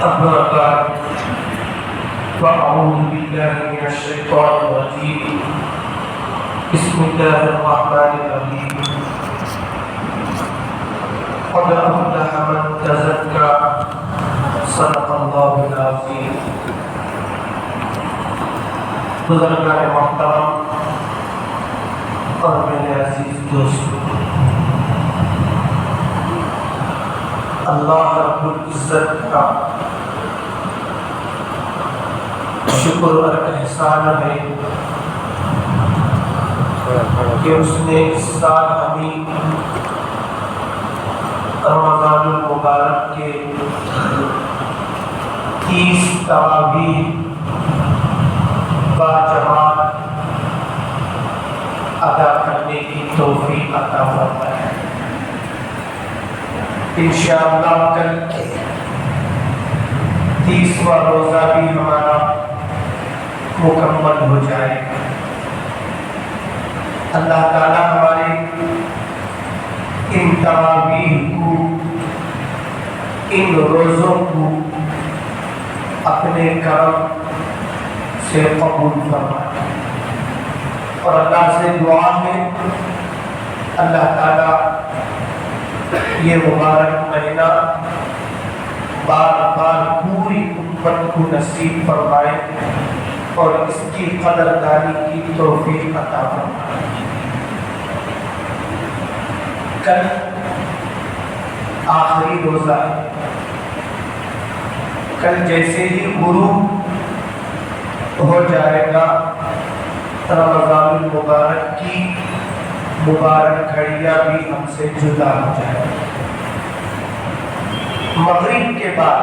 أما بعد فأعوذ بالله من الشيطان الرجيم بسم الله الرحمن الرحيم قد أفلح من تزكى صدق الله العظيم. بزرگان محترم اور میرے عزیز دوستو، اللہ رب العزت کا شکر اور احسان ہے کہ اس نے اس سال ہمیں رمضان المبارک کے 30 تراویح باجماعت ادا کرنے کی توفیق عطا فرمایا. انشاءاللہ کل 30واں روزہ بھی ہمارا مکمل ہو جائے. اللہ تعالیٰ ہمارے ان تراویح کو، ان روزوں کو اپنے کرم سے قبول فرمائے. اور اللہ سے دعا ہے اللہ تعالیٰ یہ مبارک مہینہ بار بار پوری امت کو نصیب فرمائے اور اس کی قدردانی کی توفیق عطا فرمائے. کل آخری روزہ ہے. کل جیسے ہی غروب ہو جائے گا رمضان المبارک کی مبارک گھڑیاں بھی ہم سے جدا ہو جائے گی. مغرب کے بعد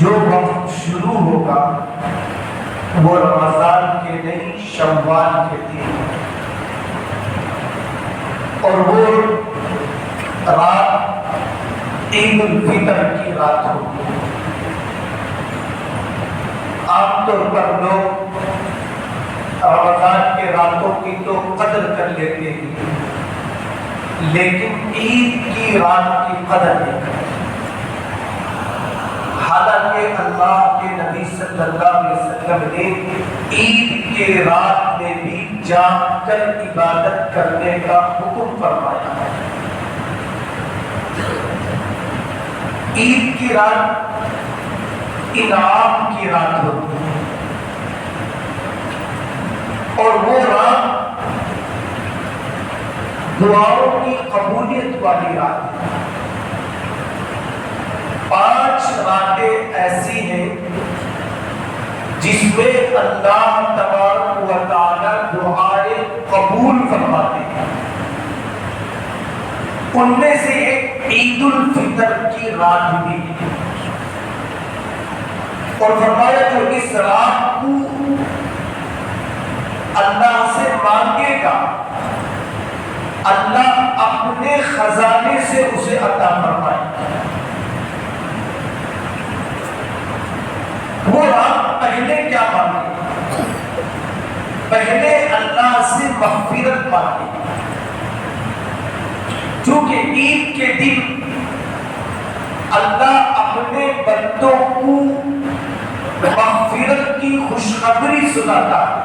جو وقت شروع ہوگا وہ رمضان کے نہیں شوال کے دن، اور وہ رات عید الفطر کی رات ہوگی. عام طور پر لوگ رمضان کے راتوں کی تو قدر کر لیتے ہیں لیکن عید کی رات کی قدر نہیں کرتے. حالانکہ اللہ کے نبی صلی اللہ علیہ وسلم نے عید کے رات میں بھی جاگ کر عبادت کرنے کا حکم فرمایا ہے. عید کی رات انعام کی رات ہوتی ہے اور وہ رات دعاؤں کی قبولیت والی رات ہے. 5 راتیں ایسی ہیں جس میں اللہ تبارک و تعالی دعائیں قبول فرماتے ہیں. ان میں سے ایک عید الفطر کی رات بھی ہے اور فرمایا جو اس رات کو اللہ سے مانگے گا اللہ اپنے خزانے سے اسے عطا فرمائے. وہ رات پہلے کیا مانگے؟ پہلے اللہ سے مغفرت مانگے، چونکہ عید کے دن اللہ اپنے بندوں کو مغفرت کی خوشخبری سناتا ہے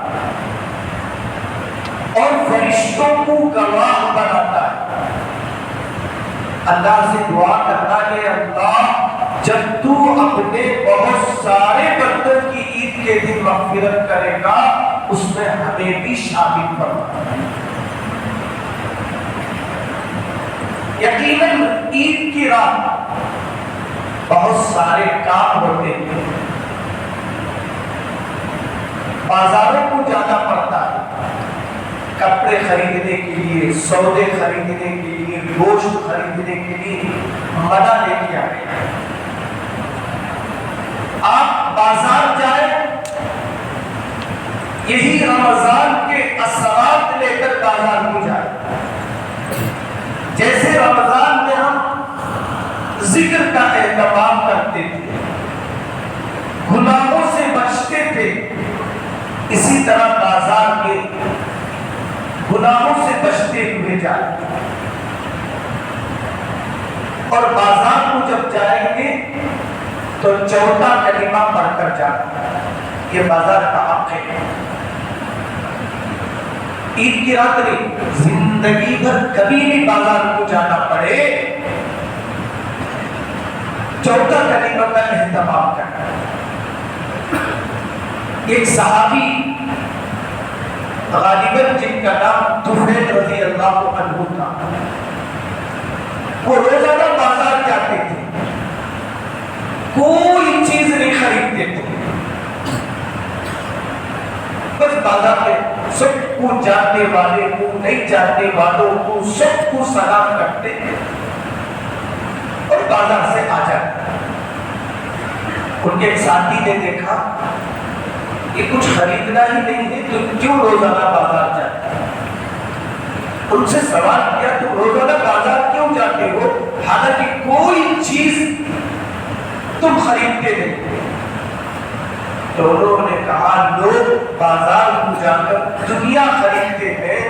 اور فرشتوں کو گواہ بناتا ہے. اللہ سے دعا کرنا ہے اللہ جب تو اپنے بہت سارے بندوں کی عید کے دن مغفرت کرے گا اس میں ہمیں بھی شامل کرنا. یقیناً عید کی رات بہت سارے کام ہوتے ہیں. بازاروں کو جانا پڑتا ہے کپڑے خریدنے کے لیے، سودے خریدنے کے لیے، گوشت خریدنے کے لیے مدد لے کے آئے. آپ بازار جائیں یہی رمضان کے اثرات لے کر بازار کو جائیں. جیسے رمضان میں ہم ذکر کا اہتمام کرتے تھے، گناہوں سے بچتے تھے، اسی طرح بازار میں گناہوں سے بچتے ہوئے جائیں. اور بازار کو جب جائیں گے تو چوتھا کلمہ پڑھ کر جانا، یہ بازار کا حق ہے۔ عید کی رات نہیں، زندگی بھر کبھی بھی بازار کو جانا پڑے، چوتھا کلمہ کا اہتمام کرنا۔ ایک صحابی غالباً جن کا نام طفیل رضی اللہ عنہ تھا، وہ روزانہ بازار جاتے تھے، کوئی چیز نہیں خریدتے تھے، بس بازار میں سب کو جاننے والے کو نہیں جاننے والوں کو سب کو سلام کرتے اور بازار سے آ جاتے۔ ان کے ساتھی نے دیکھا یہ کچھ خریدنا ہی نہیں ہے تو کیوں روزانہ بازار جاتے ہیں؟ ان سے سوال کیا تم روزانہ بازار کیوں جاتے ہو حالانکہ کوئی چیز تم خریدتے نہیں؟ تو انہوں نے کہا لوگ بازار کو جا کر دنیا خریدتے ہیں،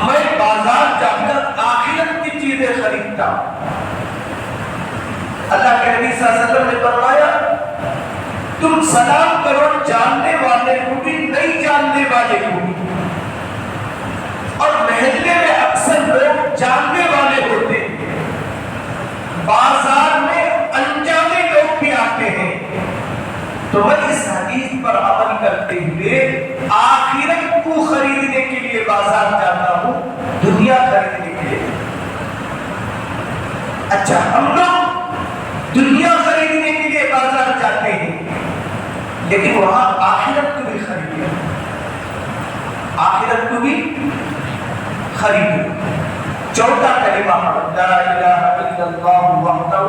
میں بازار جا کر آخرت کی چیزیں خریدتا ہوں۔ اللہ کے نبی صلی اللہ علیہ وسلم نے فرمایا تم سلام کرو جاننے والے کو بھی نہیں جاننے والے کو بھی، اور محلے میں اکثر لوگ جاننے والے ہوتے ہیں، بازار میں انجانے لوگ بھی آتے ہیں۔ تو میں اس حدیث پر عمل کرتے ہوئے آخرت کو خریدنے کے لیے بازار جاتا ہوں، دنیا خریدنے کے لیے۔ اچھا ہم لوگ دنیا خریدنے کے لیے بازار جاتے ہیں لیکن وہاں آخرت کو بھی خریدیں، آخرت کو بھی خریدیں۔ چوتھا کلمہ لا الہ الا اللہ وحدہ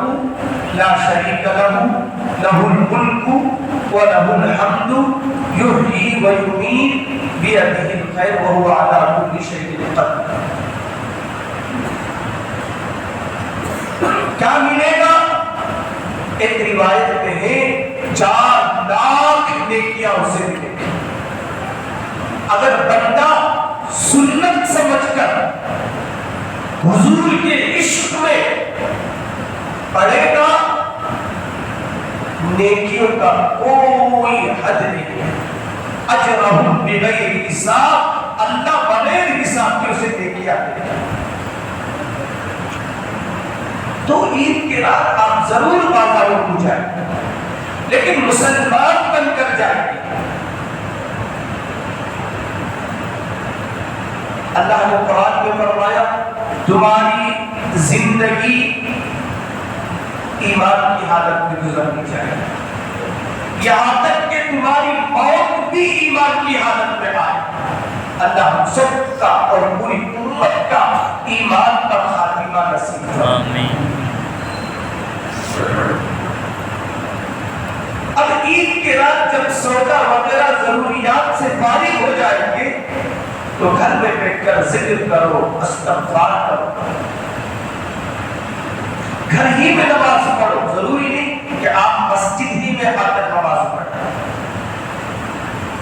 لا شریک لہ لہ الملک ولہ الحمد یحیی ویمیت بیدہ الخیر وہو علی کل شیء قدیر۔ کیا ملے گا؟ ایک روایت میں ہے 4 لاکھ نیکیاں اسے ملے گی اگر بندہ سنت سمجھ کر حضور کے عشق میں پڑھے گا۔ نیکیوں کا کوئی حد نہیں، اجرہم بغیر حساب، اللہ بغیر حساب کے اسے نیکیاں دے گا۔ تو عید کے رات آپ ضرور بازاروں کو جائیں لیکن مسلمان بن کر جائیں گے۔ اللہ نے قرآن میں فرمایا تمہاری زندگی ایمان کی حالت میں گزرنی چاہیے، یہاں تک کہ تمہاری موت بھی ایمان کی حالت میں آئے۔ اللہ ہم سب کا اور پوری امت کا ایمان پر خاتمہ نصیب فرمائے۔ اب عید کے رات جب سودا وغیرہ ضروریات سے فارغ ہو جائیں گے تو گھر میں بیٹھ کر ذکر کرو، استغفار کرو، گھر ہی میں نماز پڑھو، ضروری نہیں کہ آپ مسجد ہی میں آ کر نماز پڑھیں،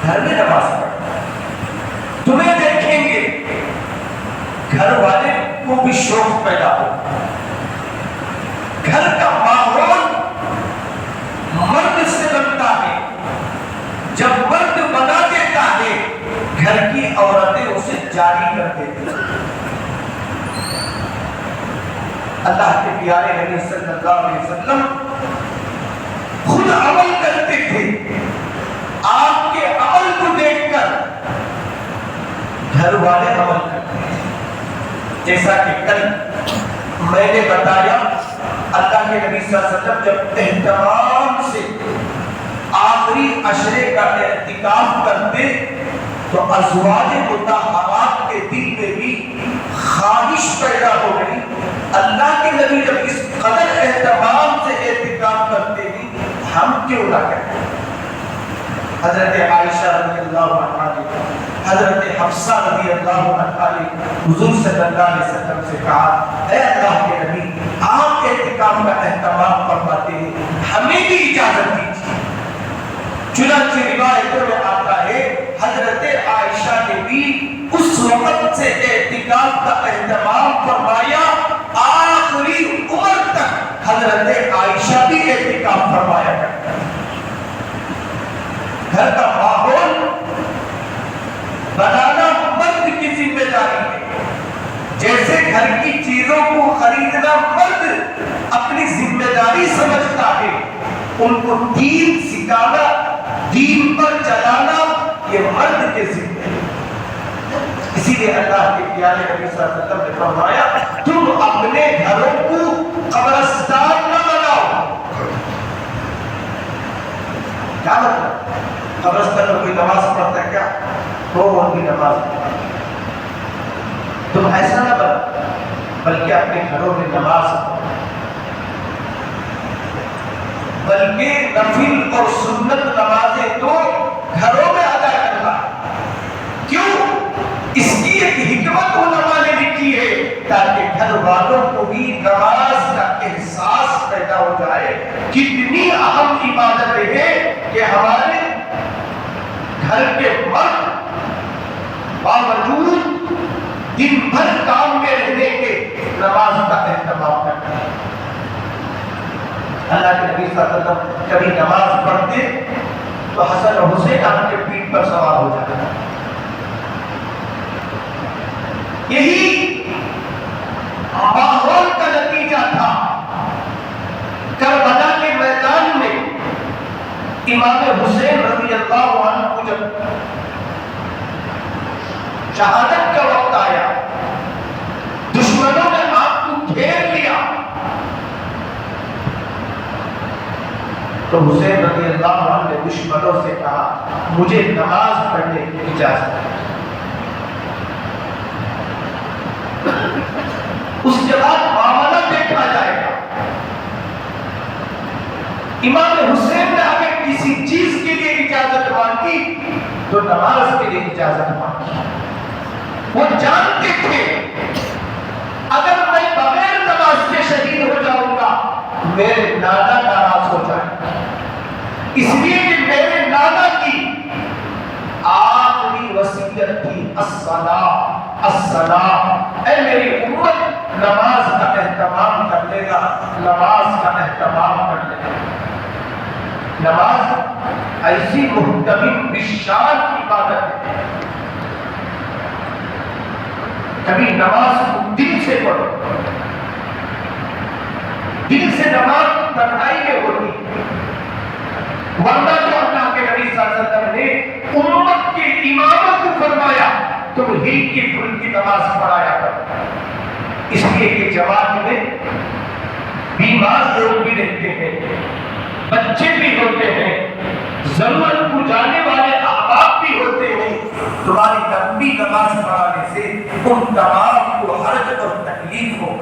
گھر میں نماز پڑھیں۔ تمہیں دیکھیں گے گھر والے کو بھی شوق پیدا ہو، گھر کا ماحول مرد سے بنتا ہے، جب مرد بنا دیتا ہے گھر کی عورتیں اسے جاری کر دیتی ہیں۔ اللہ کے پیارے نبی صلی اللہ علیہ وسلم خود عمل کرتے تھے، آپ کے عمل کو دیکھ کر گھر والے عمل کرتے تھے۔ جیسا کہ کل میں نے بتایا اللہ کے نبی صلی اللہ علیہ وسلم جب اہتمام سے آخری عشرے کا اعتکاف کرتے تو ازواج مطہرات کے دل میں بھی خواہش پیدا ہو گئی اللہ کے نبی جب اس قدر اہتمام سے اعتکاف کرتے ہیں ہم کیوں نہ کریں۔ حضرت عائشہ رضی اللہ عنہا نے حضرت حفصہ رضی اللہ عنہا نے حضور صلی اللہ علیہ وسلم سے کہا اے اللہ کے نبی آپ اعتکاف کا اہتمام فرماتے ہیں، ہمیں بھی اجازت دیجیے۔ چنانچہ روایتوں میں آتا ہے حضرت عائشہ نے بھی اس وقت سے اعتکاف کا اہتمام فرمایا، آخری عمر تک حضرت عائشہ بھی اعتکاف فرمایا کرتے۔ گھر کا ماحول بنانا مرد کی ذمہ داری ہے. جیسے گھر کی چیزوں کو خریدنا مرد اپنی ذمہ داری سمجھتا ہے، ان کو دین سکھانا، دین پر چلانا یہ مرد کے ذمہ ہے. اسی لیے اللہ کے پیارے نبی صلی اللہ علیہ وسلم نے فرمایا تم اپنے گھروں کو قبرستان نہ بناؤ. کیا مطلب؟ قبرستان میں کوئی نماز پڑھتا ہے کیا؟ وہ ان کی نماز پڑھتا. تم ایسا نہ بنو، بلکہ اپنے گھروں میں نماز پڑھو، بلکہ نفل اور سنت نمازیں تو گھروں میں ادا کرنا. کیوں؟ اس کی ایک حکمت علماء نے لکھی ہے تاکہ گھر والوں کو بھی نماز کا احساس پیدا ہو جائے. کتنی اہم عبادت ہے کہ ہمارے گھر کے مرد باوجود دن بھر کام میں رہنے کے نماز کا اہتمام کرتے ہیں. اللہ کے نبی صلی اللہ علیہ وسلم کبھی نماز پڑھتے تو حسن اور حسین آپ کے پیٹھ پر سوار ہو جاتے ہیں. یہی ماحول کا نتیجہ تھا. کربلا کے میدان میں امام حسین رضی اللہ عنہ کو جب شہادت کا وقت آیا، دشمنوں نے آپ کو گھیر لیا، تو حسین رضی اللہ عنہ نے دشمنوں سے کہا مجھے نماز پڑھنے کی اجازت ہے. اس کے بعد معاملہ دیکھا جائے گا. امام حسین نے اگر کسی چیز کے لیے اجازت مانگی تو نماز کے لیے اجازت مانگی. وہ جانتے تھے اگر میں بغیر نماز کے شہید ہو جاؤں گا میرے نانا ناراض ہو جائیں گے. اس لیے کہ میرے نانا کی آخری وصیت تھی الصلاۃ الصلاۃ، اے میری امت نماز کا اہتمام کر لے گا، نماز کا اہتمام کر لے گا. نماز ایسی محتمم بشان کی عبادت ہے. کبھی نماز کو دل سے پڑھو. دل سے نماز تنہائی میں ہوتی، ورنہ جو اللہ کے نبی صلی اللہ علیہ وسلم نے امت کے اماموں کو فرمایا تم ہلکی پھلکی نماز پڑھایا کرو. اس لیے کہ جماعت میں بیمار لوگ بھی رہتے ہیں، بچے بھی ہوتے ہیں، ضرورت کو جانے والے احباب بھی ہوتے ہیں. تمہاری لمبی نماز پڑھانے سے ان تمام کو حرج اور تکلیف ہو.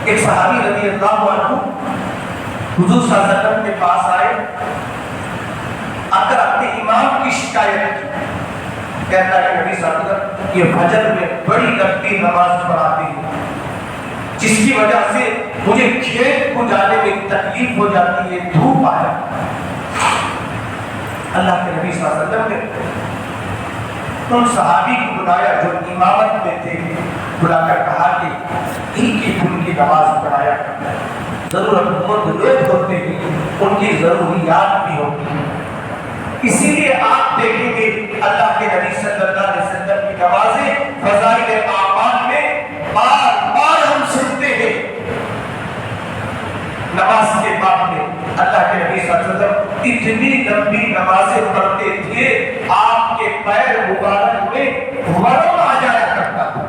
ایک صحابی رضی اللہ عنہ حضور صلی اللہ علیہ وسلم کے پاس آئے، آ کر اپنے امام کی شکایت کی. کہتا ہے نبی صلی اللہ علیہ وسلم یہ فجر میں بڑی لمبی نماز پڑھاتے ہیں جس کی وجہ سے مجھے کھیت کو جانے میں تکلیف ہو جاتی ہے، دھوپ آیا. اللہ کے نبی صلی اللہ علیہ وسلم نے ان صحابی کو بلایا جو امامت میں تھے، بلا کر کہا کہ ان کی نماز پڑھایا کرتا ہے. ضرورت مند لوگ ہوتے ہیں، ان کی ضروریات بھی ہوتی ہیں. اسی لیے آپ دیکھیں گے اللہ کے نبی صلی اللہ علیہ وسلم کی نمازیں فضائل اعمال میں بار بار ہم سنتے ہیں. نماز کے بعد میں اللہ کے نبی صلی اللہ علیہ وسلم اتنی لمبی نمازیں پڑھتے تھے آپ کے پیر مبارک میں ورم آ جایا کرتا تھا.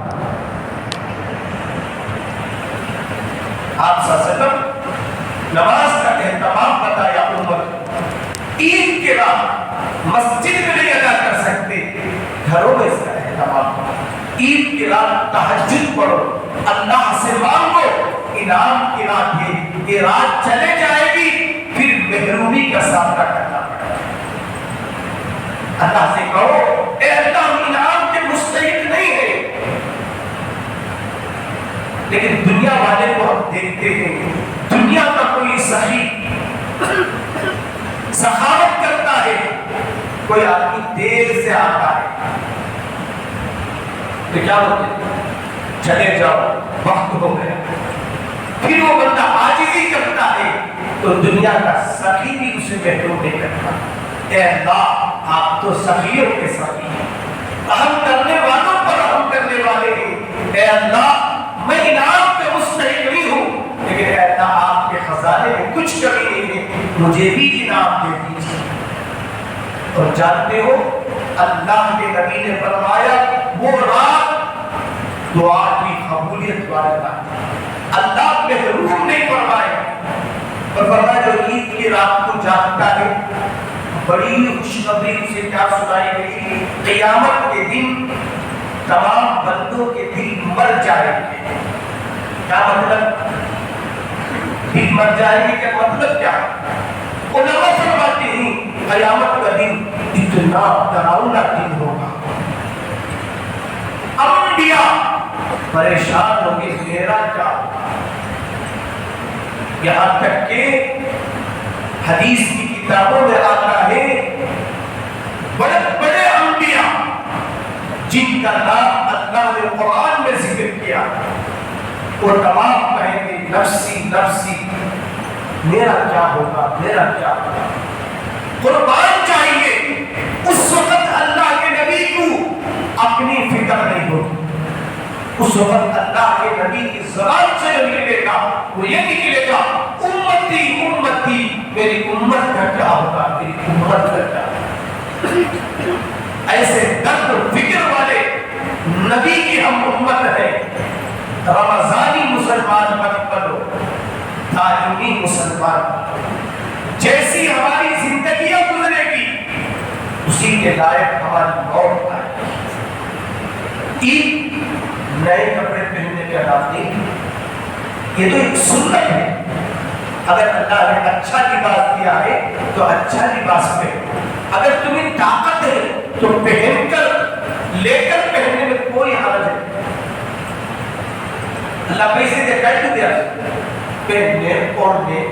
آپ صلی اللہ علیہ وسلم نماز کا اہتمام بتایا امت. عید کے رات مسجد میں نہیں ادا کر سکتے، گھروں میں اس کا اہتمام. عید کی رات تہجد پڑھو، اللہ سے مانگو. انعام کی رات یہ رات چلے جائے گی پھر محرومی کا سامنا کرنا پڑے. اللہ سے کہو اے اللہ ہم انعام کے مستحق نہیں ہیں. لیکن دنیا والے کو ہم دیکھتے ہیں، دنیا کا کوئی سخی سخاوت کرتا ہے، کوئی آدمی دیر سے آتا ہے تو کیا ہوتے چلے جاؤ وقت ہو گیا. پھر وہ بندہ عاجزی کرتا ہے تو دنیا کا سخی بھی اسے محروم نہیں کرتا. اے اللہ آپ تو سخیوں کے سخی ہیں, رحم کرنے والوں پر رحم کرنے والے ہیں. اے اللہ میں انعام کے مستحق نہیں ہوں, لیکن اے اللہ آپ کے خزانے میں کچھ کمی نہیں ہے, مجھے بھی انعام دے دیجیے. اور جانتے ہو اللہ کے نبی نے فرمایا وہ رات دعا کی قبولیت والی رات, اللہ محروم نہیں فرمائے. اور فرمایا جو عید کی رات کو جاگتا ہے بڑی خوشخبری اسے کیا سنائی گئی, قیامت کے دن تمام بندوں کے دل مر جائیں گے. کیا مطلب دل مر جائیں گے, کیا مطلب کیا؟ علماء فرماتے ہیں قیامت کا دن اتنا ڈراؤنا دن ہوگا, انبیاء پریشان ہوں گے میرا کیا ہوگا. یہاں تک کہ حدیث کی کتابوں میں آتا ہے بڑے بڑے انبیاء جن کا نام اللہ نے قرآن میں ذکر کیا وہ تمام کہیں گے نفسی نفسی, میرا کیا ہوگا میرا کیا ہوگا. قربان چاہیے. اس وقت اللہ کے نبی کو اپنی فکر نہیں ہوگی. اس وقت اللہ کے نبی کی زبان سے جو نکلے گا وہ یہ نکلے گا امتی امتی, میری امت کا کیا ہوگا میری امت کا کیا ہوگا. ایسے درد و فکر والے نبی کی ہم امت ہے. رمضانی مسلمان مت بنو, تعلیمی مسلمان بنو. جیسی ہماری زندگیاں گزرے گی اسی کے لائق ہماری موت آئے گی. عید نئے کپڑے پہننے کا نام نہیں, یہ تو ایک سنت ہے. اگر اللہ نے اچھا لباس دیا ہے تو اچھا لباس پہنو. اگر تمہیں طاقت ہے تو پہن کر لے کر پہننے میں کوئی حرج نہیں. اللہ پیسے دے کر دیا پہننے اوڑھنے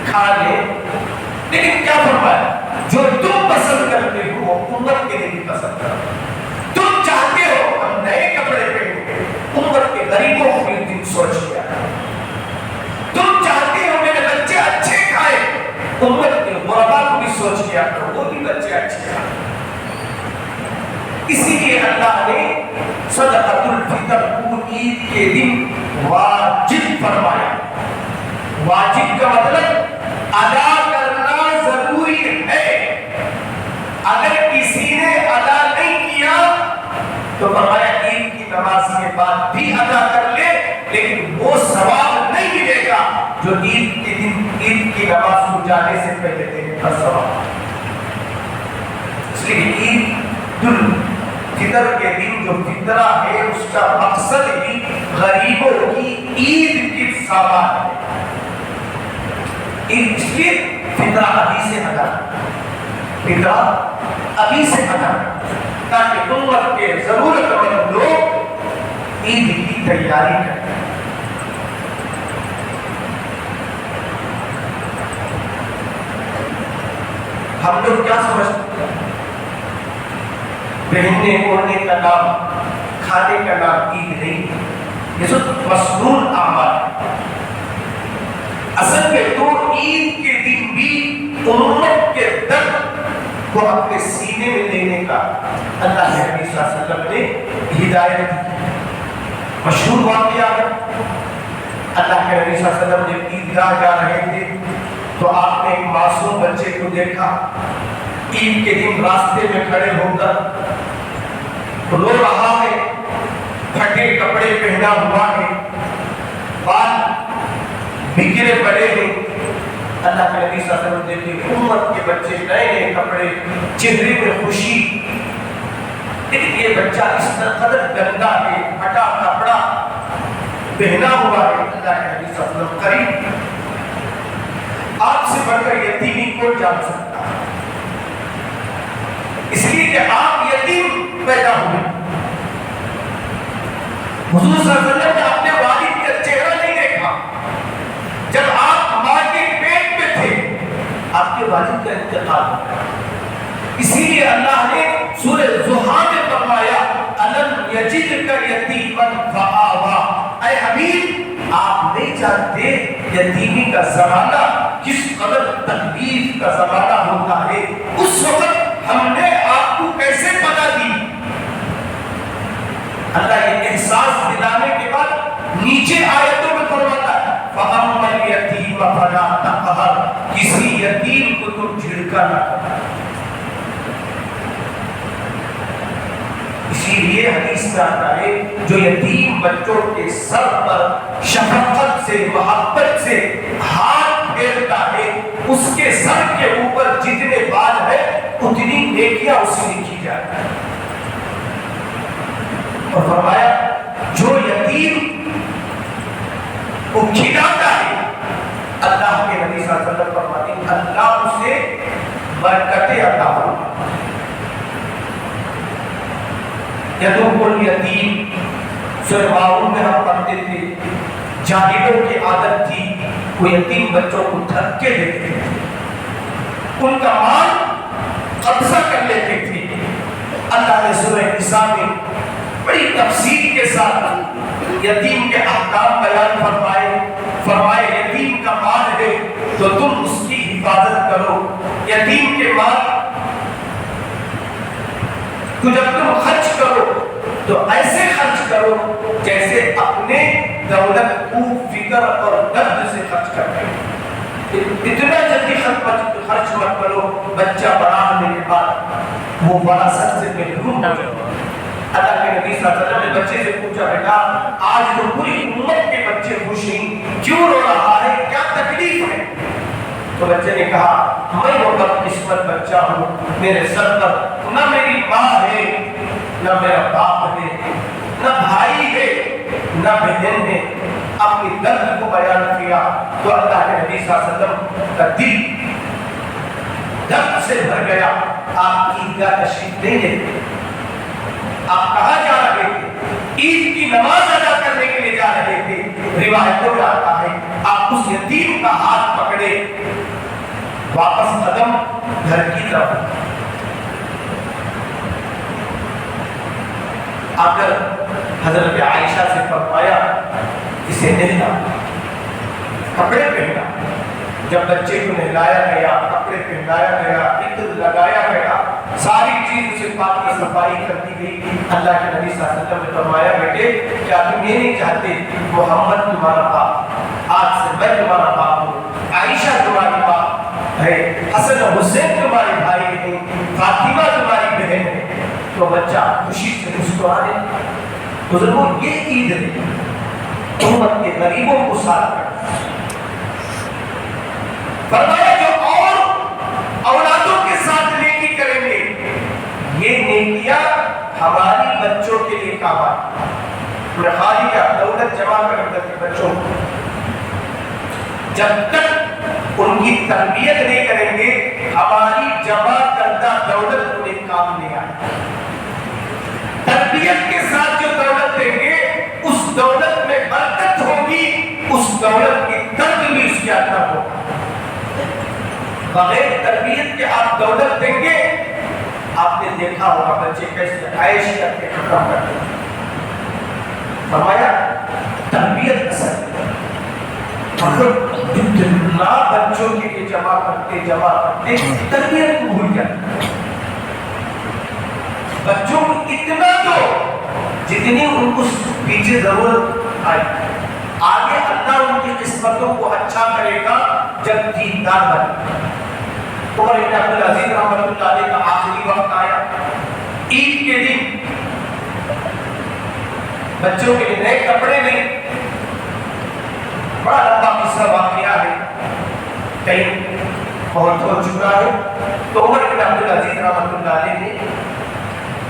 کھانے, لیکن کیا فرمایا جو تم پسند کرتے ہو وہ امت کے لیے بھی پسند کرو. تم چاہتے ہو ہم نئے کپڑے پہنیں, امت کے غریبوں کو بھی دن سوچ لیا. تم چاہتے ہو میرے بچے اچھے کھائے, امت کے غربا کو بھی سوچ لیا کرو وہ بھی بچے اچھے کھائے. اسی لیے اللہ نے صدقۃ الفطر کو عید کے دن واجب فرمایا. واجب کا مطلب ادا کرنا ضروری ہے. اگر کسی نے ادا نہیں کیا تو فرمایا عید کی نماز کے بعد بھی ادا کر لے, لیکن وہ ثواب نہیں ملے گا جو عید کے دن عید کی نماز کو جانے سے پہلے دینے کا ثواب. اس لیے عید الفطر کے دن جو فطرہ ہے اس کا مقصد ہی غریبوں کی عید کی سامان ہے. اس لیے فطرہ ابھی سے ادا, فطرہ ابھی سے ادا, تاکہ امت کے ضرورت مند لوگ عید کی تیاری کریں. ہم لوگ کیا سمجھتے ہیں پہننے اوڑھنے کا نام, کھانے کا نام عید نہیں, یہ سب مسنون اعمال ہے. اصل میں تو عید کے دن بھی امت کے درد کو اپنے سینے میں لینے کا اللہ کے نبی صلی اللہ علیہ وسلم نے ہدایت دی. مشہور واقعہ ہے, اللہ کے نبی صلی اللہ علیہ وسلم جب عیدگاہ جا رہے تھے تو آپ نے ایک معصوم بچے کو دیکھا عید کے دن راستے میں کھڑے ہو کر رو رہا ہے, پھٹے کپڑے پہنا ہوا ہے, بال بکھرے پڑے ہیں. اللہ کے نبی صلی اللہ علیہ وسلم دیکھے امت کے بچے نئے نئے کپڑے, چہرے میں خوشی, لیکن یہ بچہ اس قدر گندا ہے, پھٹا کپڑا پہنا ہوا ہے. اللہ کے نبی صلی اللہ علیہ وسلم قریب, آپ سے بڑھ کر یتیمی کون جان سکتا ہے؟ اس لیے کہ آپ یتیم پیدا ہوئے. حضور صلی اللہ علیہ وسلم نے اپنے والد کا چہرہ نہیں دیکھا. جب آپ ماں کے پیٹ میں تھے آپ کے والد کا انتقال ہو گیا. اسی لیے اللہ نے سورہ ضحیٰ میں فرمایا الم یجدک یتیما فآویٰ, اے حبیب آپ نہیں جانتے یتیمی کا زمانہ کس قدر تکلیف کا زمانہ ہوتا ہے. اس وقت ہم نے آپ کو کیسے پتہ دی؟ اللہ یہ احساس دلانے کے بعد نیچے آیتوں میں فرماتا ہے فَأَمَّا الْيَتِيمَ فَلَا تَقْهَرْ، کسی یتیم کو تم جھڑکا نہ کرنا. اسی لیے حدیث میں آتا ہے جو یتیم بچوں کے سر پر شفقت سے محبت سے ہاتھ پھیرتا ہے اس کے سر کے اوپر جتنے بال ہے اتنی نیکیاں اسے لکھی جاتی ہیں. اور فرمایا جو یتیم کو کھلاتا ہے اللہ کے نبی صلی اللہ علیہ وسلم فرماتے ہیں اللہ اسے برکتیں عطا فرماتا ہے. یتیم الیتیم سورہ ماؤن میں ہم پڑھتے تھے جاہلوں کی عادت تھی وہ یتیم بچوں کو دھکے دیتے تھے ان کا مال قبضہ کر لیتے تھے. اللہ نے سورہ نساء میں بڑی تفصیل کے ساتھ یتیم کے احکام بیان فرمائے یتیم کا مال ہے تو تم اس کی حفاظت کرو. یتیم کے مال تو جب تم خرچ کرو تو ایسے خرچ کرو جیسے اپنے دولت کو فکر اور درد سے خرچ کرتے ہیں. اتنا جلدی خرچ مت کرو بچہ بڑا ہونے کے بعد وہ وراثت سے محروم ہو جائے. اللہ کے نبی صلی اللہ علیہ وسلم نے بچے سے پوچھا بیٹا آج تو پوری امت کے بچے خوش ہیں کیوں رو رہا ہے کیا تکلیف ہے؟ تو بچے نے کہا میں وہ بدقسمت بچہ ہوں میرے سر پر نہ میری ماں ہے نہ میرا باپ ہے نہ بھائی ہے نہ بہن ہے. اپنی درد کو بیان کیا تو اللہ کے نبی صلی اللہ علیہ وسلم کا دل درد سے بھر گیا. آپ عیدگاہ تشریف نہیں لیتے آپ کہاں جا رہے تھے؟ عید کی نماز ادا کرنے کے لیے جا رہے تھے. روایتوں میں آتا ہے آپ اس یتیم کا ہاتھ پکڑے واپس قدم گھر کی طرف آ کر حضرت عائشہ سے فرمایا اسے نہلا کپڑے پہنا. جب بچے کو نہلایا گیا کپڑے پہنایا گیا عطر لگایا گیا ساری چیز اسے پاکی صفائی کر دی گئی. اللہ کے نبی صلی اللہ علیہ وسلم نے فرمایا بیٹے کیا تم یہ نہیں چاہتے محمد تمہارا باپ آج سے میں تمہارا باپ ہوں عائشہ تمہاری باپ ہے حسن حسین تمہارے بھائی ہیں فاطمہ تمہاری بہن ہے. تو بچہ خوشی سے مسکرانے بزرگوں یہ عید ہے امت کے غریبوں کو ساتھ کرنا. فرمایا جو اور اولادوں کے ساتھ نیکی کریں گے یہ نیکیاں ہماری بچوں کے لیے کام آئے. میں خالی کا دولت جمع کر کے بچوں جب تک ان کی تربیت نہیں کریں گے ہماری جمع کردہ دولت انہیں کام نہیں آئے. تربیت کے ساتھ جو دولت دیں گے اس دولت میں برکت ہوگی اس دولت کی درد بھی اس کے اندر ہوگا. بغیر تربیت کے آپ دولت دیں گے آپ نے دیکھا ہوگا بچے کیسے عیش کر کے ختم کرتے ہیں. فرمایا تربیت اثر جتنا بچوں کے لیے جمع کرتے تربیت کو بھول جاتے. بچوں کو اتنا دو جتنی ان کو پیچھے ضرورت آئے. آگے اللہ ان کی قسمتوں کو اچھا کرے گا جب دیندار بنے. عمر بن عبدالعزیز رحمۃ اللہ علیہ کا آخری وقت آیا عید کے دن بچوں کے لیے نئے کپڑے نہیں. بڑا لمبا قصہ واقعہ ہے کہیں بہت ہو چکا ہے. تو عمر بن عبدالعزیز رحمۃ اللہ علیہ نے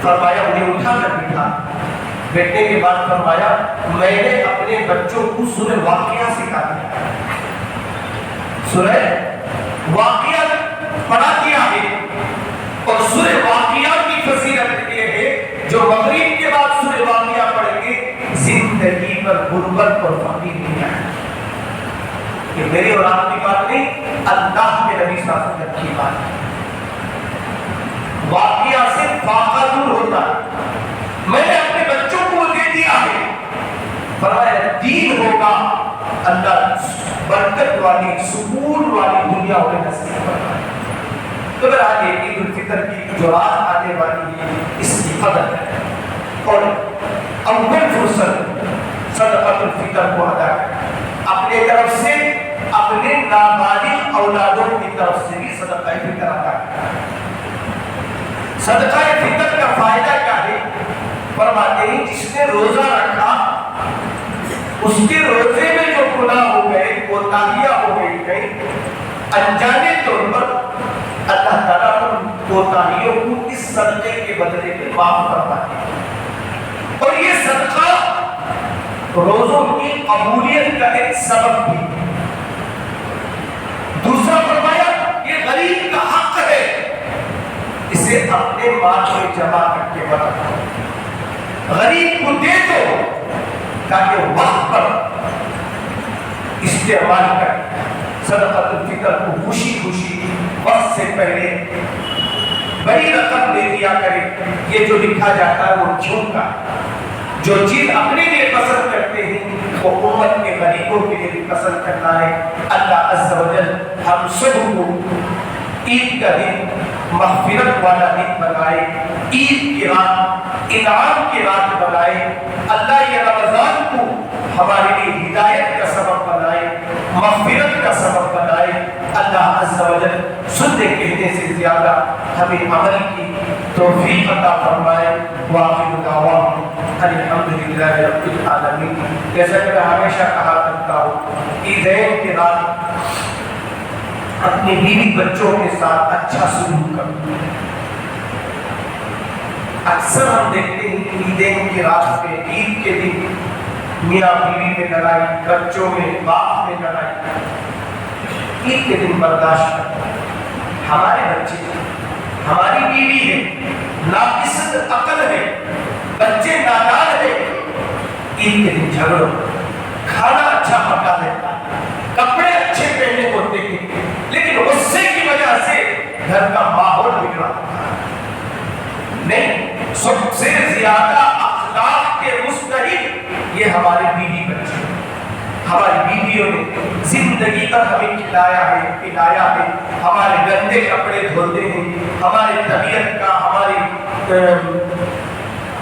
فرمایا انہیں اٹھا کر بٹھا بیٹھنے کے بعد فرمایا میں نے اپنے بچوں کو سورہ واقعہ سکھا دیا. سورہ واقعہ پڑھا دیا ہے اور سورہ واقعہ کی فضیلت یہ ہے جو مغرب کے بعد سورہ واقعہ پڑھیں گے زندگی پر غربت اور فقیر نہیں آئے. یہ میری اور آپ کی بات نہیں اللہ کے نبی صلی اللہ علیہ وسلم کی بات ہے. واقعہ سے فاقہ دور ہوتا ہے. میں نے اپنے بچوں کو دے دیا ہے فرمایا دین ہوگا اللہ برکت والی سکون والی دنیا انہیں نصیب فرمائے۔ تو اگر آج عید الفطر کی جو رات آنے والی ہے اس کی قدر ہے اور اول فرصت صدقۃ الفطر کو ادا کریں، اپنے طرف سے اپنے نابالغ اولادوں کی طرف سے بھی صدقہ فطر ادا کریں۔ صدقہ فطر کا فائدہ کیا ہے؟ فرماتے ہیں جس نے روزہ رکھا اس کے روزے میں جو گناہ ہو گئے، کوتاہیاں ہو گئی انجانے طور پر اللہ تعالیٰ ان کوتاہیوں کو اس صدقے کے بدلے میں معاف فرماتے ہیں، اور یہ صدقہ روزوں کی قبولیت کا ایک سبب بھی۔ دوسرا فرمایا یہ غریب کا حق ہے، اسے اپنے مال میں جمع کر کے رکھو، غریب کو دے دو تاکہ وقت پر استعمال کرے۔ صدقۃ الفطر کو خوشی خوشی وقت سے پہلے بڑی رقم دے دیا کرے۔ یہ جو لکھا جاتا ہے وہ کیوں کا، جو چیز اپنے لیے پسند کرتے ہیں وہ امت کے غریبوں کے لیے بھی پسند کرنا ہے۔ اللہ عز و جل ہم سب کو عید کا دن مغفرت والا دن بنائے، عید کی رات انعام کی رات بنائے۔ اللہ یہ رمضان کو ہمارے لیے ہدایت کا سبب بنائے، مغفرت کا سبب بنائے۔ اللہ عز و جل سننے کہنے سے زیادہ ہمیں عمل کی توفیق عطا فرمائے۔ وآخر دعوانا الحمدللہ رب العالمین۔ جیسا کہ میں ہمیشہ کہا کرتا ہوں، عیدین کی رات اپنے بیوی بچوں کے ساتھ اچھا سلوک کرو۔ اکثر ہم دیکھتے ہیں کہ عیدین کی رات پہ، عید کے دن میاں بیوی میں لڑائی، بچوں میں، باپ میں لڑائی، عید کے دن برداشت کرتے ہیں۔ ہمارے بچے، ہماری بیوی ہے، ناقص عقل ہے، بچے نادان ہے، عید کے دن جھگڑو، کھانا اچھا پکا لیتا، کپڑے اچھے پہنے ہوتے ہیں، لیکن غصے کی وجہ سے گھر کا ماحول بگڑا۔ نہیں، سب سے زیادہ اخلاق کے مستحق یہ ہمارے بیوی بچے، ہماری بیویوں نے زندگی پر ہمیں کھلایا ہے، پلایا ہے، ہمارے گندے کپڑے دھوتے ہیں، ہماری طبیعت کا، ہمارے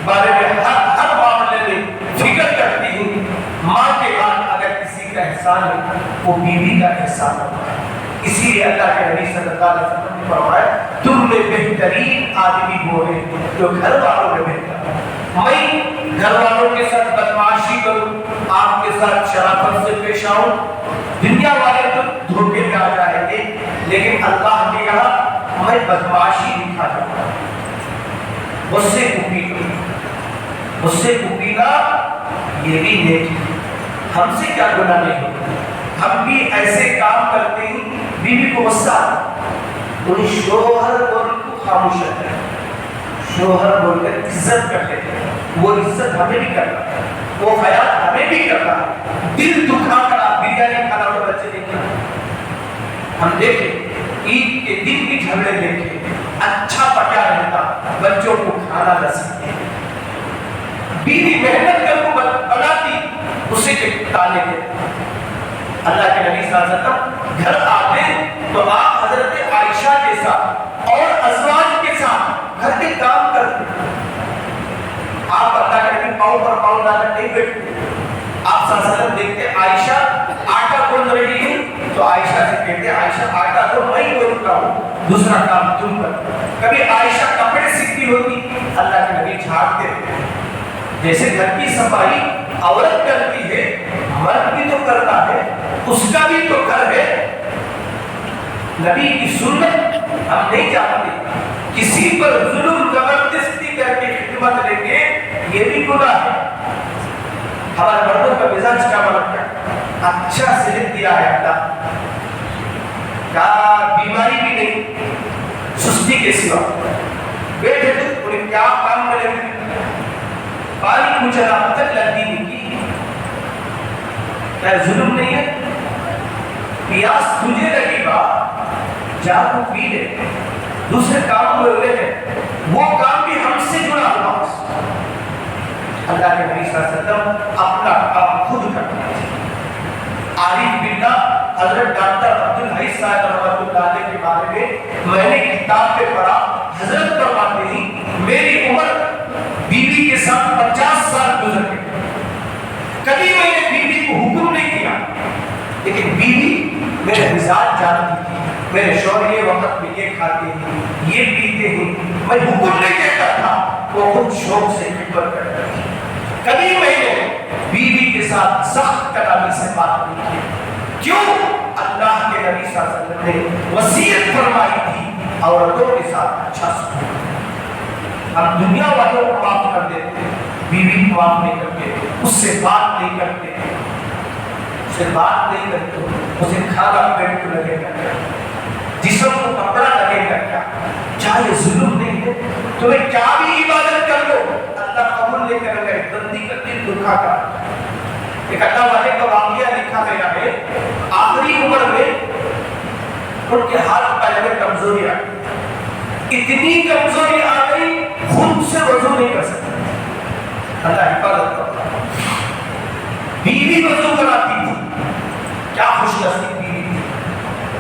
بارے میں ہر معاملے میں فکر کرتی ہیں۔ ماں کے بعد اگر کسی کا احسان ہے وہ بیوی کا احسان ہوتا ہے۔ اسی لیے اللہ کے نبی صلی اللہ علیہ وسلم نے فرمایا تم میں بہترین آدمی وہ ہے جو گھر والوں میں بہتر ہے۔ میں گھر والوں کے ساتھ بدمعاشی کروں، آپ کے ساتھ شرافت سے پیش آؤں، دنیا والے تو دھوکے میں آ جائیں گے، لیکن اللہ کے یہاں میں بدمعاشی نہیں کھا جاتا۔ غصے کو پینا، غصے کو پینا یہ بھی نیک ہے۔ ہم سے کیا گناہ نہیں ہوتا، ہم بھی ایسے کام کرتے ہیں، بیوی کو غصہ انہیں شوہر بول کو خاموش رہتا ہے، شوہر بول کر عزت کر لیتے ہیں، وہ عزت ہمیں بھی کرتا ہے، وہ خیال ہمیں بھی کرتا ہے۔ دل دکھا کر آپ بریانی کھانا تو بچے نہیں کھانا۔ ہم دیکھیں عید کے دن بھی جھگڑے دیکھیں، اچھا پکا رہتا، بچوں کو کھانا نصیب، بیوی محنت کر کو بناتی، اسے کے تانے دیتے۔ اللہ کے نبی صلی اللہ علیہ وسلم گھر آتے تو آپ حضرت عائشہ کے ساتھ اور ازواج کے ساتھ گھر کے کام کرتے۔ آپ اللہ کے نبی پاؤں پر پاؤں ڈال کر نہیں بیٹھتے، آپ صلی اللہ علیہ وسلم دیکھتے عائشہ آٹا گوندھ رہی ہے تو عائشہ سے کہتے عائشہ آٹا تو میں ہی گوندھتا ہوں، دوسرا کام تم کر۔ کبھی عائشہ کپڑے سیکھتی ہوتی، اللہ کے نبی جھاڑتے تھے۔ جیسے گھر کی صفائی عورت کرتی ہے، مرد بھی تو کرتا ہے، اس کا بھی تو گھر ہے۔ نبی کی سنت ہم نہیں جانتے، کسی پر ظلم زبردستی کر کے خدمت لیں گے یہ بھی گناہ ہے۔ ہمارے مردوں کا مزاج کیا بنتا ہے؟ اچھا صحت دیا ہے اللہ، کیا بیماری بھی نہیں، سستی کے سوا بیٹھے تو انہیں کیا کام کریں گے، پانی کو چلا تک لگتی نہیں کی، کیا ظلم نہیں ہے؟ پیاس تجھے لگی بات جا کو پی لے، دوسرے کام میں لے لے، وہ کام بھی ہم سے جڑا ہوا۔ اللہ کے نبی صلی اللہ علیہ وسلم اپنا کام خود کرتے تھے، عارف باللہ حضرت ڈاکٹر عبدالحی صاحب رحمۃ اللہ علیہ کے بارے میں نے کتاب پہ پڑھا. حضرت فرماتے ہیں میری عمر بیوی کے ساتھ 50 سال گزر گئے. کبھی میں نے بیوی کو حکم نہیں کیا، لیکن بیوی میرے مزاج جانتی تھی. میرے شوہر یہ وقت میں یہ کھاتے ہیں، یہ پیتے ہیں، میں حکم نہیں دیتا تھا، وہ خود شوق سے خدمت کرتا تھی. کبھی میں نے بیوی کے ساتھ سخت کلامی سے بات نہیں کی. کیوں؟ اللہ کے نبی صلی اللہ علیہ وسلم نے وصیت فرمائی تھی عورتوں کے ساتھ اچھا سلوک. ہم دنیا والوں کو معاف کر دیتے ہیں، بیوی کو معاف نہیں کرتے، اس سے بات نہیں کرتے، اس سے بات نہیں کرتے، اسے کھانا پیٹ کو لگے گا کیا، جسم کو کپڑا لگے گا کیا. چاہے ظلم نہیں ہے، تمہیں کیا بھی عبادت کر لو اللہ قبول نہیں کرے گا. بندی کا دل دکھا کر ایک اللہ والے کا واقعہ لکھا گیا ہے. آخری عمر میں ان کے ہاتھ پیر میں کمزوری آ گئی، اتنی کمزوری آ گئی خود سے وضو نہیں کر سکتے. اللہ حفاظت کرتا. بیوی وضو کراتی تھی، کیا خوش نصیب بیوی تھی،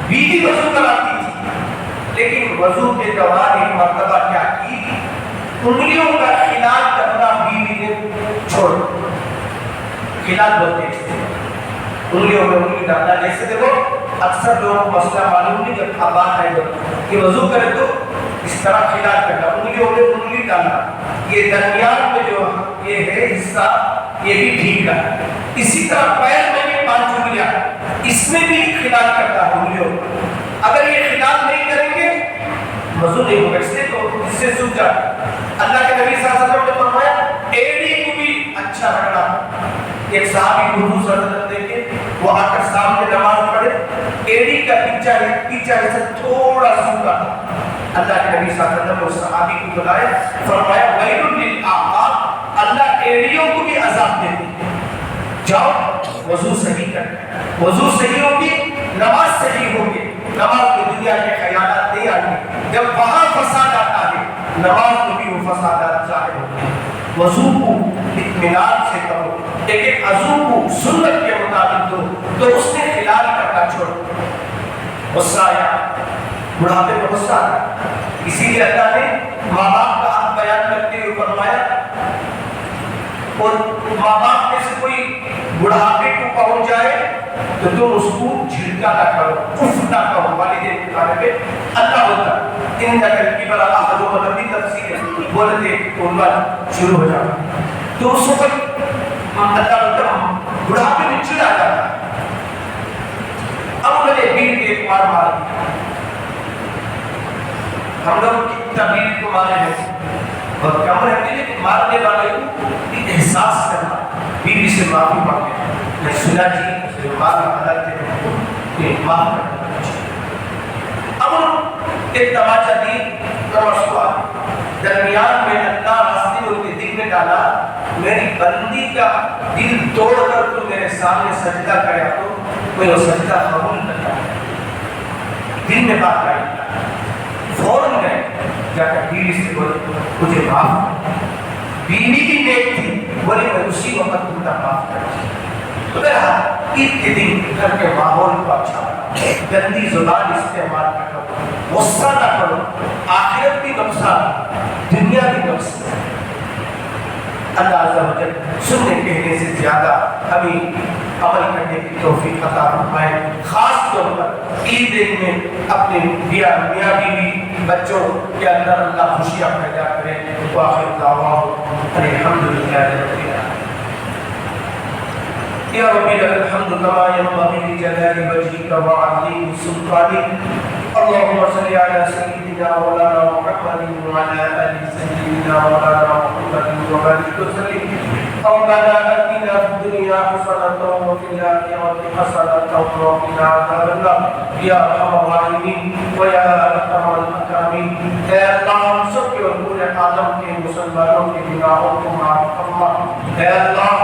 بیوی وضو کراتی تھی. لیکن وضو کے دوران ایک مرتبہ کیا کی، انگلیوں کا خلال کرنا بیوی نے چھوڑ دیا. خلال بولتے ہیں انگلیوں میں انگلی ڈالنا. جیسے دیکھو اکثر لوگوں کو مسئلہ معلوم نہیں جب آباد ہے کہ وضو کرے تو اس طرح خلال کرنا، انگلیوں میں انگلی ڈالنا. یہ درمیان میں جو یہ ہے حصہ یہ بھی ٹھیک ہے. اسی طرح پیر میں بھی 5 انگلیاں، اس میں بھی خلال کرتا ہے انگلیوں. اگر یہ خلال نہیں کریں گے وضو نہیں ہوگا. اس لیے تو اس سے سوکھ جاتا. اللہ کے نبی صلی اللہ علیہ وسلم نے فرمایا ایڑی کو بھی اچھا رکھنا. ایک صحابی حضور صلی اللہ علیہ وسلم دیکھے وہ آ کر سامنے نماز پڑھے، ایڑی کا پیچھا سے تھوڑا سوکھا تھا. اللہ کے نبی صلی اللہ علیہ وسلم نے اس صحابی کو بلایا، فرمایا ویل للعقاب، اللہ ایڑیوں کو بھی عذاب دیتے ہیں. جاؤ وضو صحیح کر، وضو صحیح ہوگی نماز صحیح ہوگی. نماز میں دنیا کے خیالات نہیں آئیں گے. جب وہاں فساد آتا ہے نماز میں بھی وہ فسادات ظاہر ہوتے ہیں. وضو کو اطمینان سے کرو، ایک عضو کو سنت کے مطابق دو. تو اس نے خلال کرنا چھوڑ. غصہ آیا، بڑھاپے میں غصہ آیا. اسی لیے اللہ نے ماں باپ کا حق بیان کرتے ہوئے فرمایا اور ماں باپ میں سے کوئی بڑھاپے کو پہنچ جائے تو تم اس کو جھڑکا نہ کرو، اف نہ کہو. والدین کے بارے میں اللہ ہوتا ان نقل کی بڑا آخر و مدبی تفسیر بولتے تو عمر شروع ہو جاتا. تو اس وقت اللہ ہوتا بڑھاپے میں چڑ آ جاتا. اب میں نے بیڑ کے ایک مار دیا. ہم لوگ کتنا بیڑ کو مارے ہیں اور کم رہتے ہیں کہ مارنے والے کو احساس کرنا، بیوی سے معافی مانگے. میں سنا جی معافی مانگتے ہیں معاف کرنا. اب ایک تماچا دی درمیان میں اللہ راستے ان کے دل میں ڈالا، میری بندی کا دل توڑ کر تو میرے سامنے سجدہ کرے تو میں وہ سجدہ قبول کرتا. دل میں بات آئی، فوراً گئے جا کر بیوی سے بولے مجھے معاف. بیوی بھی نیک تھی، بولے میں اسی وقت تمہیں معاف کرتی. تو میرا عید کے دن گھر کے ماحول کو اچھا بنا، گندی زبان استعمال نہ کرو، غصہ نہ کرو. آخرت بھی نقصان، دنیا بھی نقصان. اللہ عز و جل سننے کہنے سے زیادہ ہمیں عمل کرنے کی توفیق عطا فرمائے. خاص طور پر عید میں اپنے میاں بیوی بچوں کے اندر اللہ خوشیاں پیدا کرے. وآخر دعواہم الحمدللہ رب العالمین. یا رب الحمد کما ينبغي لجلال وجهك وعظيم سلطانك. اللهم صل على سيدنا مولانا محمد وعلى ال سيدنا مولانا محمد وبارك وسلم. ربنا آتنا في الدنيا حسنة وفي الآخرة حسنة وقنا عذاب النار يا أرحم الراحمين ويا أكرم الأكرمين. اے اللہ ہم سب کے اور پورے عالم کے مسلمانوں کے گناہوں کو معاف فرما. اے اللہ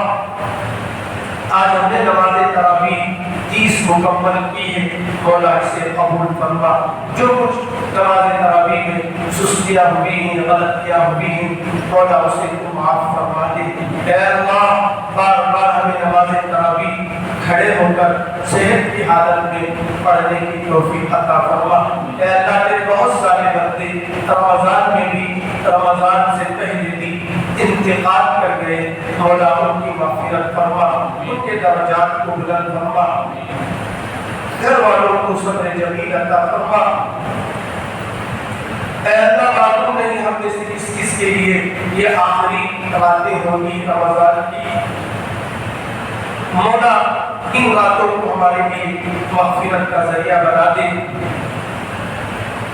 آج ہم نے نماز تراویح 30 مکمل کی ہے، مولا اسے قبول فرما. جو کچھ نماز تراویح میں سستیاں ہوئی ہیں، غلطیاں ہوئی ہیں، مولا اسے تو معاف فرما دے. اے اللہ بار بار ہمیں نماز تراویح کھڑے ہو کر صحت کی حالت میں پڑھنے کی توفیق عطا فرما۔ اے اللہ تیرے بہت سارے بندے رمضان میں بھی رمضان سے پہلے بھی انتقال کر گئے، مولا ان کی مغفرت فرما، ان کے درجات کو بلند فرما، گھر والوں کو صبر جمیل عطا فرما۔ اے اللہ معلوم نہیں ہم میں سے کس کس کے لیے یہ آخری راتیں ہوگی رمضان کی، مولا ان راتوں کو ہمارے لیے مغفرت کا ذریعہ بنا دے۔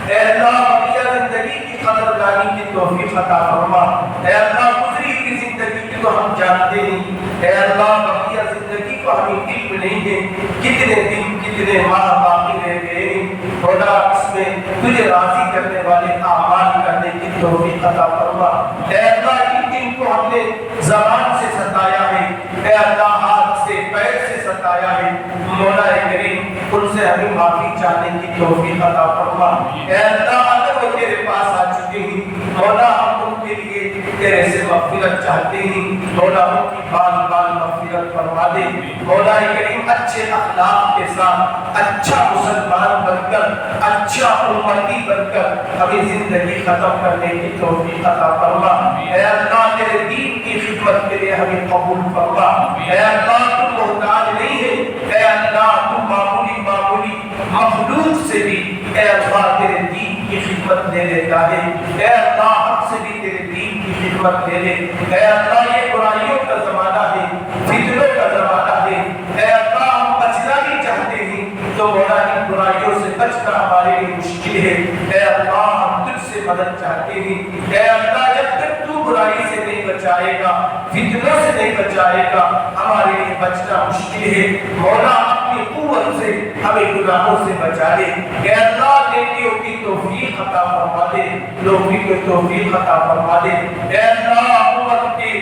اے اللہ بقیہ زندگی کی قدردانی کی توفیق عطا فرما۔ اے اللہ گزری کی زندگی کی تو ہم جانتے نہیں، اے اللہ بقیہ زندگی کو ہمیں علم نہیں ہے کتنے دن کتنے ماہ باقی رہ گئے ہیں، مولا اس میں تجھے راضی کرنے والے اعمال کرنے کی توفیق عطا فرما۔ اے اللہ جن کو ہم نے زبان سے ستایا ہے، اے اللہ ہاتھ سے پیر سے ستایا ہے، مولا کریم ان سے ہمیں معافی چاہنے کی توفیق عطا فرما۔ اے اللہ اگر وہ تیرے پاس آ چکے ہیں، مولا ہم ان کے لیے تیرے سے مغفرت چاہتے ہیں، مولا ان کی بال بال مغفرت فرما دے۔ مولا کریم اچھے اخلاق کے ساتھ اچھا مسلمان بن کر اچھا امتی بن کر ہمیں زندگی ختم کرنے کی توفیق عطا فرما۔ اے اللہ تیرے دین کی خدمت کے لیے ہمیں قبول فرما۔ اے اللہ تو محتاج نہیں ہے، اے اللہ تو معمولی مخلوق سے بھی اے اللہ تیرے دین کی خدمت لے لیتا ہے۔ اے اللہ ہم سے بھی تیرے دین کی خدمت لے لے۔ اے اللہ یہ برائیوں کا زمانہ ہے، فتنوں کا زمانہ ہے، اے اللہ ہم بچنا بھی چاہتے ہیں تو مولا ان برائیوں سے بچنا ہمارے لیے مشکل ہے۔ اے اللہ ہم تجھ سے مدد چاہتے ہیں، اے اللہ جب تک تو برائی سے نہیں بچائے گا، فتنوں سے نہیں بچائے گا، ہمارے لیے بچنا مشکل ہے۔ مولا اپنی قوت سے ہمیں گناہوں سے بچا لے۔ اے اللہ نیکیوں کی توفیق عطا فرما دے، لوگوں کی توفیق عطا فرما دے۔ اے اللہ امت کے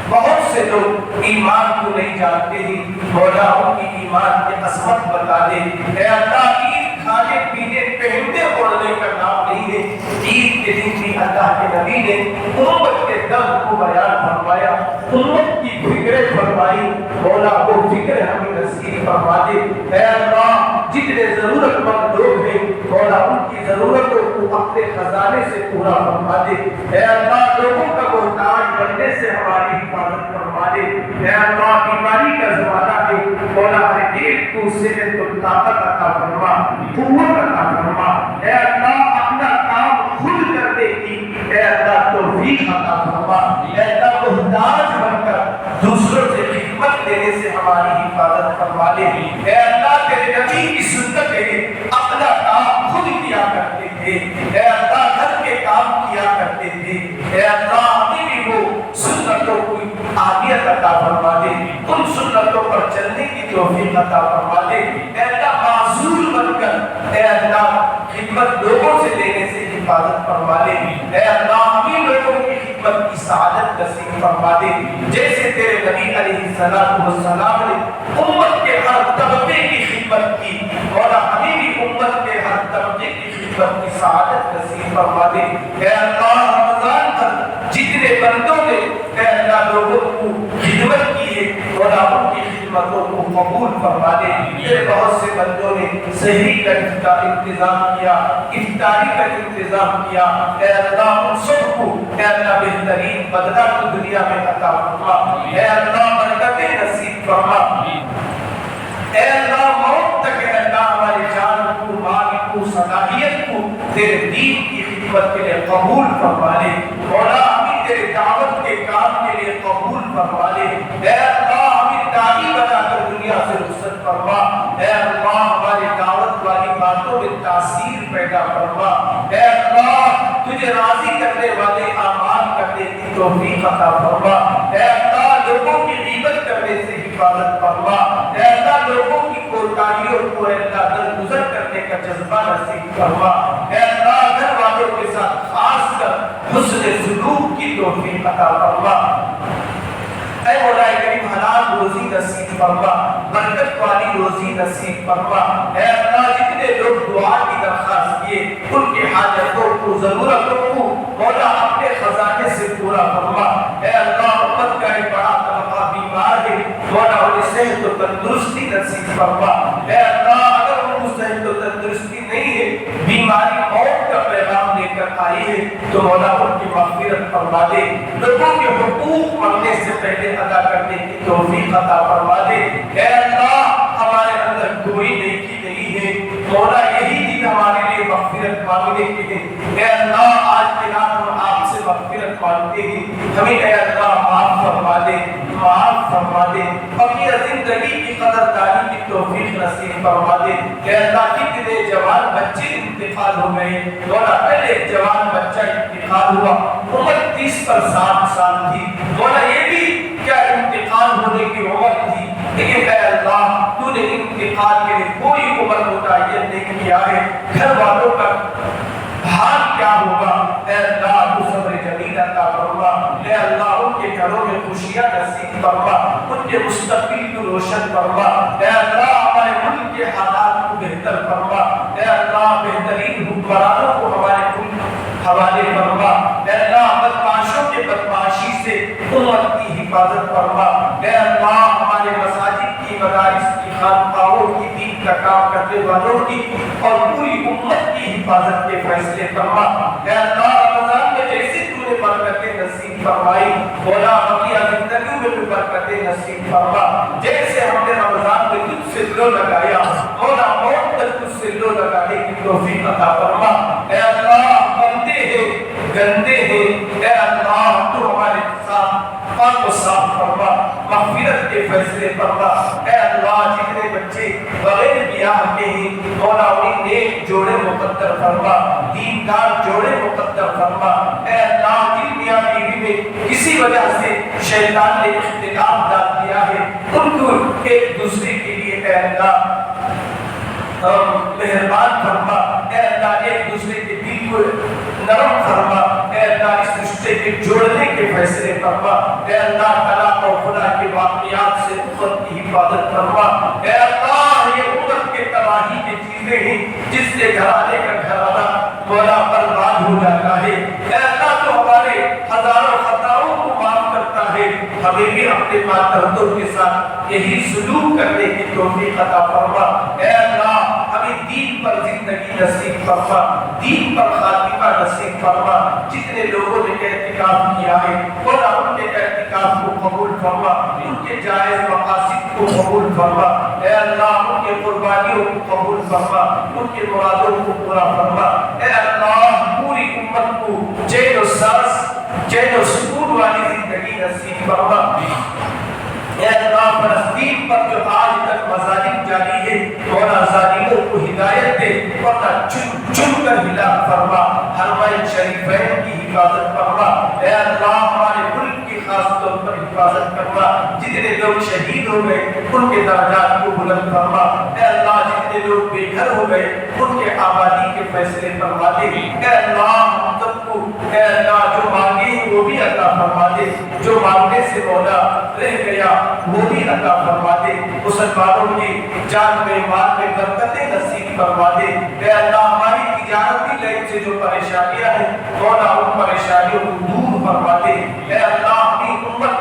بہت سے لوگ ایمان کو نہیں جانتے ہیں، مولا ان کی ایمان کی عظمت بتا دے۔ اے اللہ عید کھانے پینے پہننے اوڑھنے کا نام نہیں ہے، عید کے دن بھی اللہ کے نبی نے امت کے درد کو بیان فرمایا، امت کی فکریں فرمائی، مولا وہ فکر ہمیں نصیب فرما دے۔ اے اللہ جتنے ضرورت مند لوگ ہیں، مولا ان کی ضرورتوں کو اپنے خزانے سے پورا فرما دے۔ اے اللہ لوگوں کا محتاج بننے سے ہماری حفاظت فرما دے۔ اے اللہ بیماری کا زمانہ ہے، مولا ہر ایک کو صحت و طاقت عطا فرما، قوت عطا فرما۔ اے اللہ اپنا کام خود کرنے کی اے اللہ توفیق عطا فرما۔ اے اللہ محتاج بن کر دوسروں سے خدمت دینے سے ہماری حفاظت فرما دے۔ اے اللہ تیرے نبی کی سنت ہے، اپنا کام خود کیا کرتے تھے، اے اللہ گھر کے کام کیا کرتے تھے، اے اللہ ہمیں بھی وہ سنتوں کو عادیت عطا فرما دے، ان سنتوں پر چلنے کی توفیق عطا فرما دے۔ اے اللہ معذور بن کر اے اللہ خدمت لوگوں سے لینے سے حفاظت فرما دے۔ اے اللہ ہمیں لوگوں کی خدمت کی سعادت نصیب فرما دے، جیسے تیرے نبی علیہ السلام نے امت کے ہر طبقے کی خدمت کی، اور ہمیں بھی امت کے ہر طبقے کی خدمت کی سعادت نصیب فرما دے۔ اے اللہ رمضان پر جتنے بندوں نے اے اللہ لوگوں کو خدمت کی ہے، اور ان کی خدمتوں کو قبول فرما دے۔ یہ بہت سے بندوں نے سحری کا انتظام کیا، افطاری کا انتظام کیا، اے اللہ ان سب کو اے اللہ بہترین بدلہ تو دنیا میں عطا فرما، اے اللہ برکتیں نصیب فرما۔ اے اللہ موت تک اے اللہ ہماری جان کو، مال کو، صلاحیت کو تیرے دین کی خدمت کے لیے قبول فرما لے۔ مولا ہمیں تیرے دعوت کے کام کے لیے قبول فرما لے۔ اے اللہ ہمیں داعی بنا کر دنیا سے رخصت فرما۔ اے اللہ ہماری دعوت والی باتوں میں تاثیر پیدا فرما۔ اے اللہ تجھے راضی کرنے والے اعمال کرنے کی توفیق عطا فرما۔ اے اللہ لوگوں کی غیبت کرنے سے حفاظت فرما۔ اے اللہ لوگوں کی کوتاہیوں کو اے اللہ درگزر کرنے کا جذبہ نصیب فرما۔ اے اللہ گھر والوں کے ساتھ خاص کر حسن سلوک کی توفیق عطا فرما۔ اے مولا کریم حلال روزی نصیب فرما، برکت والی روزی نصیب فرما۔ اے اللہ جتنے لوگ دعا کی درخواست کیے ان کی حاجتوں کو، ضرورتوں کو مولا اپنے خزانے سے پورا فرما۔ اے اللہ امت کا ایک بڑا طبقہ بیمار ہے، مولا انہیں صحت و تندرستی نصیب فرما۔ اے اللہ اگر ان کو صحت و تندرستی نہیں ہے، بیماری موت کا پیغام لے کر آئی ہے، تو مولا ان کی مغفرت فرما دے، لوگوں کے حقوق مرنے سے پہلے ادا کرنے کی توفیق عطا فرما دے۔ اے اللہ ہمارے اندر کوئی نیکی نہیں ہے، مولا یہی دن ہمارے لیے مغفرت مانگنے کے ہیں۔ اے اللہ آج کے رات ہم آپ سے مغفرت مانگتے ہیں، ہمیں اے اللہ معاف فرما دے، معاف فرما دے، اپنی زندگی کی قدردانی کی توفیق نصیب فرما دے۔ اے اللہ کتنے جوان بچے انتقال ہو گئے، مولا پہلے ایک جوان بچہ انتقال ہوا، عمر 30 پر 60 سال تھی، مولا یہ بھی کیا انتقال ہونے کی عمر تھی، لیکن اے اللہ تو نے انتقال کے لیے کوئی عمر متعین نہیں کیا ہے۔ گھر والوں کا حال کیا ہوگا، اے اللہ تو صبر جمیل عطا فرما۔ اے اللہ ان کے گھروں میں خوشیاں نصیب فرما، ان کے مستقبل کو روشن فرما۔ اے اللہ ہمارے ملک کے حالات کو بہتر فرما۔ اے اللہ بہترین حکمرانوں کو ہمارے ملک حوالے فرما۔ اے اللہ بدمعاشوں کے بدمعاشی سے امت کی حفاظت فرما۔ اے اللہ ہمارے مساجد کی، مدارس کی، خانقاہوں کی، دین کا کام کرنے والوں کی اور پوری امت کی حفاظت کے فیصلے فرما۔ اے اللہ رمضان میں جیسے تو نے برکتیں نصیب فرمائی، مولا بقیہ زندگیوں میں بھی برکتیں نصیب فرما۔ جیسے ہم نے رمضان میں تجھ سے دلوں لگایا، مولا موت تک تجھ سے دلوں لگانے کی توفیق عطا فرما۔ اے اللہ بندے ہیں، گندے ہیں، اے اللہ تو ہمارے ساتھ پاک و صاف فرما، مغفرت کے فیصلے فرما۔ اے اللہ جتنے بچے بغیر بیاہ کے ہیں، مولا انہیں نیک جوڑے مقدر فرما، دیندار جوڑے مقدر فرما۔ اے اللہ جن میاں بیوی میں کسی وجہ سے شیطان نے اختلاف ڈال دیا ہے، ان کو ایک دوسرے کے لیے اے اللہ مہربان فرما۔ اے اللہ ایک دوسرے کے دل کو نرم فرما۔ اے اللہ اس رشتے کے جوڑنے کے فیصلے فرما۔ اے اللہ طلاق و خلا کے واقعات سے امت کی حفاظت فرما۔ اے اللہ یہ امت کے تباہی کی چیزیں ہیں جس سے گھرانے کا گھرانہ مولا برباد ہو جاتا ہے۔ اے اللہ تو ہمارے ہزاروں خطاؤں کو معاف کرتا ہے، ہمیں بھی اپنے ماتحتوں کے ساتھ یہی سلوک کرنے کی توفیق عطا فرما۔ اے اللہ ہمیں دین پر زندگی نصیب فرما، دین پر خاتمہ نصیب فرما۔ جتنے لوگوں نے اعتکاف کیا ہے مولا ان کے اعتکاف کو قبول فرما، ان کے جائز مقاصد کو قبول فرما۔ اے اللہ ان کے قربانیوں کو قبول فرما، ان کے مرادوں کو پورا فرما۔ اے اللہ پوری امت کو چین و ساز، چین و سکون والی زندگی نصیب فرما۔ اے اللہ فلسطین پر جو آج تک مظالم جاری ہے مولا ظالموں کو ہدایت دے، ورنہ چن چن کر ہلاک فرما۔ حرمین شریفین کی حفاظت فرما۔ اے اللہ ہمارے ملک کی خاص طور پر حفاظت فرما۔ جتنے لوگ شہید ہو گئے ان کے درجات کو بلند فرما۔ اے اللہ جتنے لوگ بے گھر ہو گئے ان کے آبادی کے فیصلے فرما دے۔ اے اللہ ہم سب کو اے اللہ جو مانگے وہ بھی عطا فرما دے، جو مانگنے سے مولا رہ گیا وہ بھی عطا فرما دے۔ مسلمانوں کی جان میں مال میں برکتیں نصیب فرما دے۔ اے اللہ ہماری تجارتی لائن سے جو پریشانیاں ہیں مولا ان پریشانیوں کو دور فرما دے۔ اے اللہ اپنی امت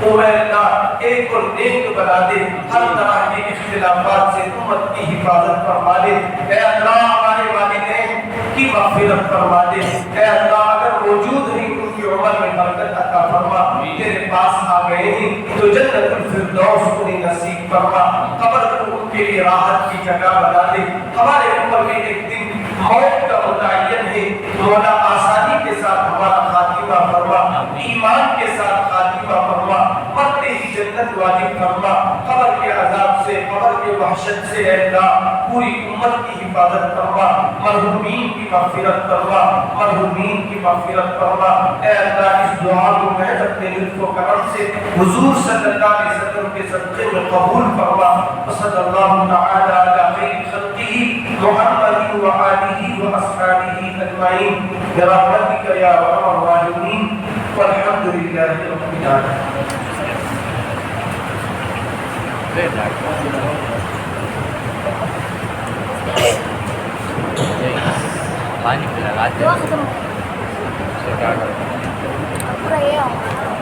کو اے اللہ ایک اور نیک بنا دے، ہر طرح کے اختلافات سے امت کی حفاظت فرما دے۔ اے اللہ ہمارے والدین کی مغفرت فرما دے۔ اے اللہ اگر موجود ہیں ان کی عمر میں برکت عطا فرما، تیرے پاس آ گئے ہیں تو جنت الفردوس انہیں نصیب فرما، قبر کو ان کے لیے راحت کی جگہ بنا دے۔ ہمارے اوپر میں ایک دن موت کا متعین ہے مولا آسانی کے ساتھ ہمارا خاتمہ فرما، ایمان کے ساتھ خاتمہ فرما، مرتے ہی جنت واجب فرما، قبر کے عذاب سے، قبر کے وحشت سے اے اللہ پوری امت کی حفاظت فرما، مرحومین کی مغفرت فرما، مرحومین کی مغفرت فرما۔ اے اللہ اس دعا کو محض اپنے لطف و کرم سے حضور صلی اللہ علیہ وسلم کے صدقے میں قبول فرما۔ وصلی اللہ تعالی علی خیر خلقہ محمد و آلہ و اصحابہ اجمعین برحمتک یا ارحم الراحمین والحمد للہ رب العالمین۔ پانی پلا